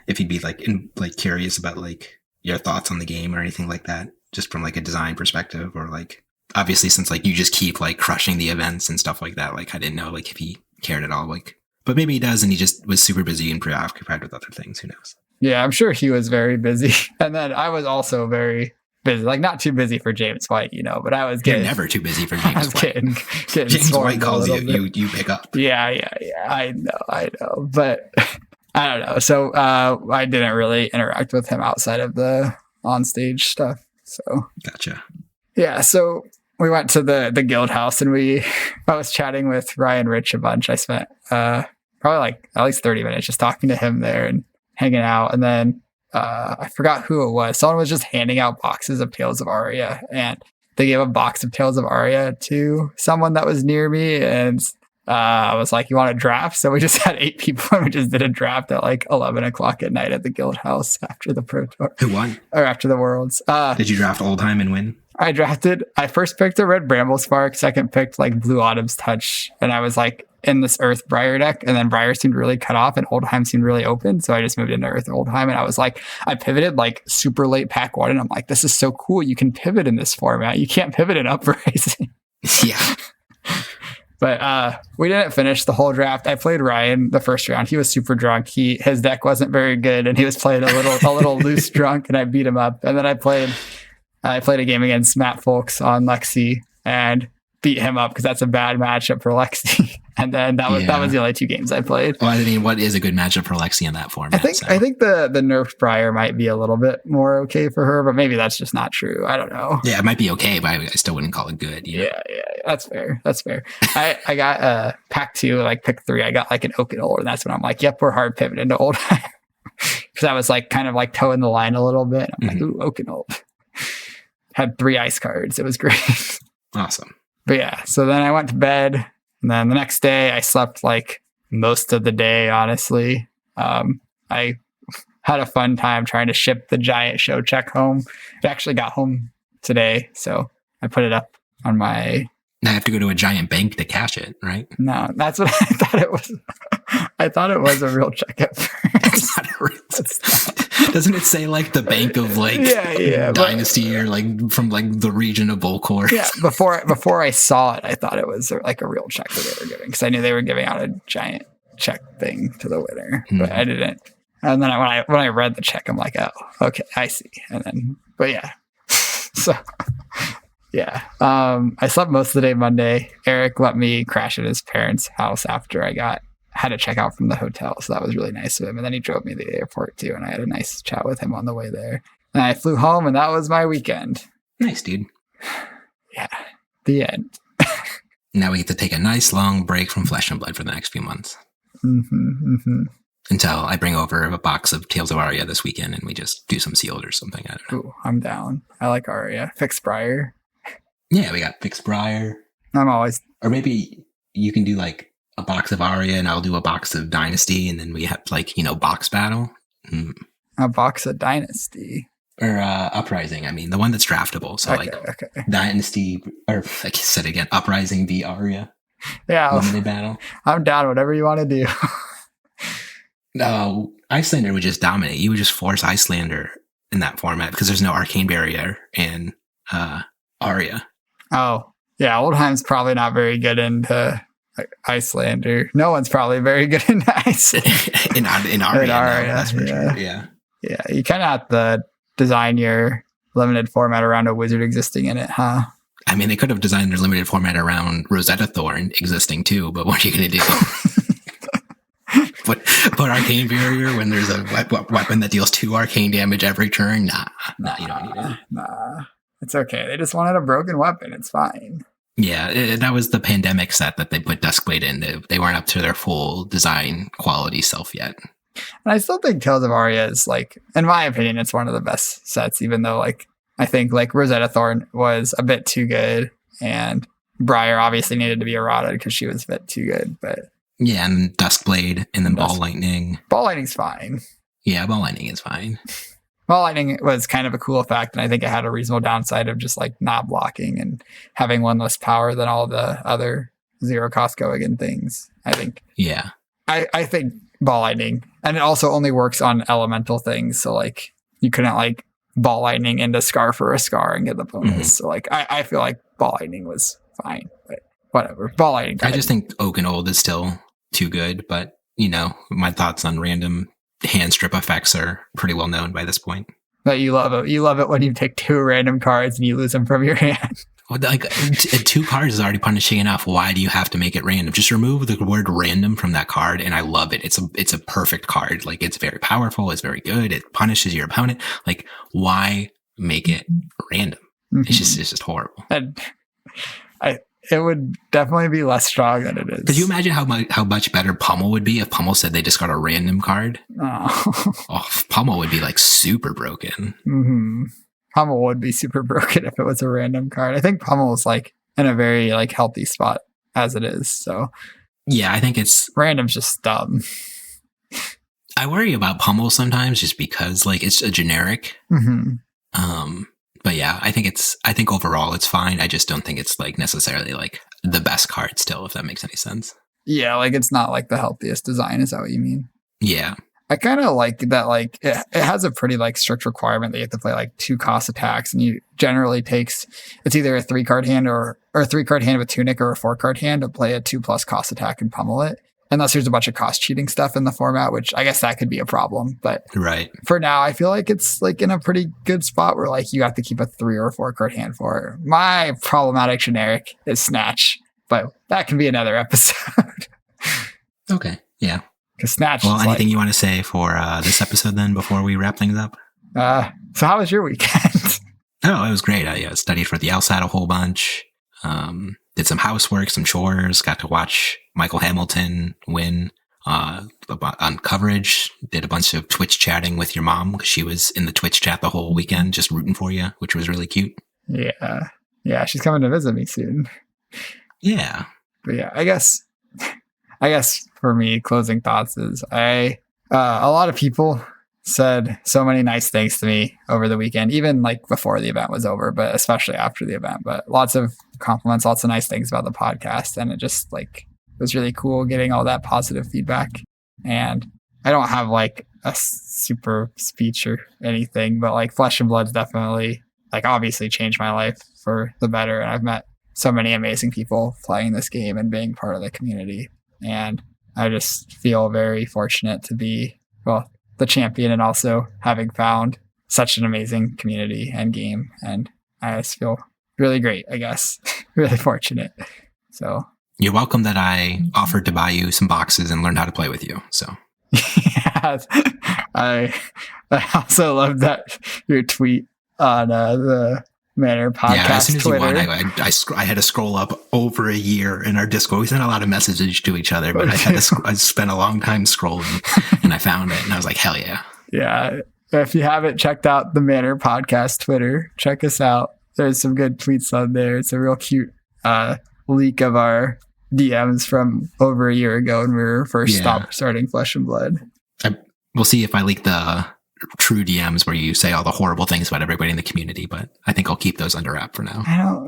if he'd be like curious about like your thoughts on the game or anything like that, just from like a design perspective, or like obviously since like you just keep like crushing the events and stuff like that, like I didn't know like if he cared at all, like, but maybe he does and he just was super busy and preoccupied with other things. Who knows? Yeah, I'm sure he was very busy. And then I was also very busy, like not too busy for James White, you know, but I was getting... You're never too busy for James White. Getting James White calls you pick up. Yeah. I know. But I don't know. So I didn't really interact with him outside of the onstage stuff. So gotcha. Yeah. So we went to the Guild House and I was chatting with Ryan Rich a bunch. I spent probably like at least 30 minutes just talking to him there and hanging out. And then I forgot who it was. Someone was just handing out boxes of Tales of Aria, and they gave a box of Tales of Aria to someone that was near me. And I was like, you want a draft? So we just had 8 people and we just did a draft at like 11 o'clock at night at the Guild House after the Pro Tour. Who won? Or after the Worlds. Did you draft Oldhim and win? I first picked a Red Bramble Spark, second picked like Blue Autumn's Touch. And I was like in this Earth Briar deck, and then Briar seemed really cut off and Oldhim seemed really open. So I just moved into Earth Oldhim, and I was like, I pivoted like super late pack 1, and I'm like, this is so cool. You can pivot in this format. You can't pivot in Uprising. Yeah. But we didn't finish the whole draft. I played Ryan the first round. He was super drunk. His deck wasn't very good, and he was playing a little loose drunk, and I beat him up. And then I played a game against Matt Folks on Lexi and beat him up because that's a bad matchup for Lexi. And then that was the only 2 games I played. Well, I mean, what is a good matchup for Lexi in that format? I think the nerfed Briar might be a little bit more okay for her, but maybe that's just not true. I don't know. Yeah, it might be okay, but I still wouldn't call it good. You know? Yeah, that's fair. I got pack 2, like pick 3. I got like an Okanold, and that's when I'm like, yep, we're hard pivoting to Oldhim. Because I was like kind of like toeing the line a little bit. I'm like, ooh, Okanold. Had 3 ice cards. It was great. Awesome. But yeah, so then I went to bed. And then the next day I slept like most of the day, honestly. I had a fun time trying to ship the giant show check home. It actually got home today, so I put it up on my... I have to go to a giant bank to cash it, right? No, that's what I thought it was. I thought it was a real check at first. It's not a real... Doesn't it say like the bank of like Dynasty or like from like the region of Volcor? Yeah, before I saw it, I thought it was like a real check that they were giving because I knew they were giving out a giant check thing to the winner, but I didn't. And then when I read the check, I'm like, oh, okay, I see. And then, but yeah, so yeah, I slept most of the day Monday. Eric let me crash at his parents' house after I had to check out from the hotel. So that was really nice of him. And then he drove me to the airport too. And I had a nice chat with him on the way there. And I flew home and that was my weekend. Nice, dude. Yeah. The end. Now we get to take a nice long break from Flesh and Blood for the next few months. Until I bring over a box of Tales of Aria this weekend and we just do some sealed or something. I don't know. Ooh, I'm down. I like Aria. Fixed Briar. Yeah, we got Fixed Briar. Or maybe you can do like a box of Aria and I'll do a box of Dynasty and then we have like, box battle. A box of Dynasty. Or Uprising, I mean, the one that's draftable. So okay. Dynasty, or like you said again, Uprising v Aria. Yeah. Limited battle. I'm down, whatever you want to do. No, Icelander would just dominate. You would just force Icelander in that format because there's no Arcane Barrier in Aria. Oh, yeah, Oldheim's probably not very good into Icelander. No one's probably very good into Icelander. in Aria, that's for sure. Yeah, you kind of have to design your limited format around a wizard existing in it, huh? I mean, they could have designed their limited format around Rosetta Thorn existing too, but what are you going to do? put Arcane Barrier when there's a weapon that deals 2 arcane damage every turn? Nah, you don't need it. Nah, it's okay. They just wanted a broken weapon. It's fine. Yeah, that was the pandemic set that they put Duskblade in. They weren't up to their full design quality self yet. And I still think Tales of Aria is, like, in my opinion, it's one of the best sets, even though, like, I think, like, Rosetta Thorn was a bit too good, and Briar obviously needed to be errata because she was a bit too good, but... Yeah, and Duskblade, and then Ball Lightning. Ball Lightning's fine. Yeah, Ball Lightning is fine. Ball Lightning was kind of a cool effect, and I think it had a reasonable downside of just, like, not blocking and having one less power than all the other zero-cost Goigan things, I think. Yeah. I think Ball Lightning, and it also only works on elemental things, so, like, you couldn't, like, Ball Lightning into Scar for a Scar and get the bonus. So, like, I feel like Ball Lightning was fine, but whatever. Ball Lightning. I just think Okanold is still too good, but, my thoughts on random hand strip effects are pretty well known by this point. But you love it. You love it when you take 2 random cards and you lose them from your hand. Well, like 2 cards is already punishing enough. Why do you have to make it random? Just remove the word random from that card, and I love it. It's a perfect card. Like, it's very powerful. It's very good. It punishes your opponent. Like, why make it random? It's just horrible. And it would definitely be less strong than it is. Could you imagine how much better Pummel would be if Pummel said they just got a random card? Oh, Pummel would be like super broken. Pummel would be super broken if it was a random card. I think Pummel is like in a very like healthy spot as it is. So yeah, I think it's random's just dumb. I worry about Pummel sometimes just because like it's a generic. But yeah, I think overall it's fine. I just don't think it's like necessarily like the best card still, if that makes any sense. Yeah, like it's not like the healthiest design. Is that what you mean? Yeah. I kind of like that, like, it has a pretty, like, strict requirement that you have to play, like, 2 cost attacks, and you generally it's either a 3-card hand or a 3-card hand with Tunic or a 4-card hand to play a 2+ cost attack and pummel it. Unless there's a bunch of cost cheating stuff in the format, which I guess that could be a problem. But right. For now, I feel like it's like in a pretty good spot where like you have to keep a 3 or 4-card hand for it. My problematic generic is Snatch, but that can be another episode. Okay. Yeah. Because Snatch. Well, anything you want to say for this episode then before we wrap things up? So how was your weekend? Oh, it was great. I studied for the LSAT a whole bunch. Did some housework, some chores, got to watch Michael Hamilton win on coverage. Did a bunch of Twitch chatting with your mom because she was in the Twitch chat the whole weekend just rooting for you, which was really cute. Yeah. Yeah, she's coming to visit me soon. Yeah. But yeah, I guess for me, closing thoughts is a lot of people said so many nice things to me over the weekend, even like before the event was over, but especially after the event. But lots of compliments, lots of nice things about the podcast. And it just like was really cool getting all that positive feedback. And I don't have like a super speech or anything, but like Flesh and Blood's definitely like obviously changed my life for the better. And I've met so many amazing people playing this game and being part of the community. And I just feel very fortunate to be, well, the champion and also having found such an amazing community and game. And I just feel really great, I guess. Really fortunate. So you're welcome that I offered to buy you some boxes and learn how to play with you. So yeah, I also love that your tweet on the Manor podcast. Yeah, as soon as Twitter. you won, I had to scroll up over a year in our Discord. We sent a lot of messages to each other, but I spent a long time scrolling, and I found it, and I was like, hell yeah. Yeah, if you haven't checked out the Manor podcast Twitter, check us out. There's some good tweets on there. It's a real cute leak of our DMs from over a year ago when we were first starting Flesh and Blood. We'll see if I leak the true DMs where you say all the horrible things about everybody in the community, but I think I'll keep those under wrap for now.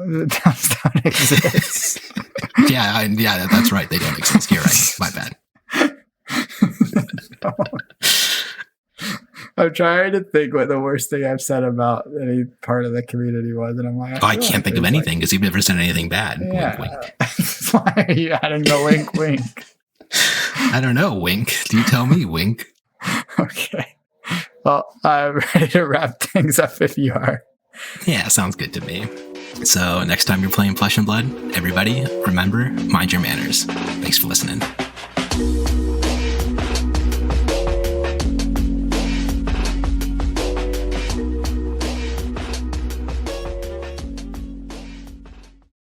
Those don't exist. yeah, that's right. They don't exist. You're right. My bad. I'm trying to think what the worst thing I've said about any part of the community was, and I'm like, I can't think of anything because you've never said anything bad. Yeah. Wink, wink. Why are you adding the wink, wink? I don't know. Wink. Do you tell me? Wink. Okay. Well, I'm ready to wrap things up if you are. Yeah, sounds good to me. So next time you're playing Flesh and Blood, everybody, remember, mind your manners. Thanks for listening.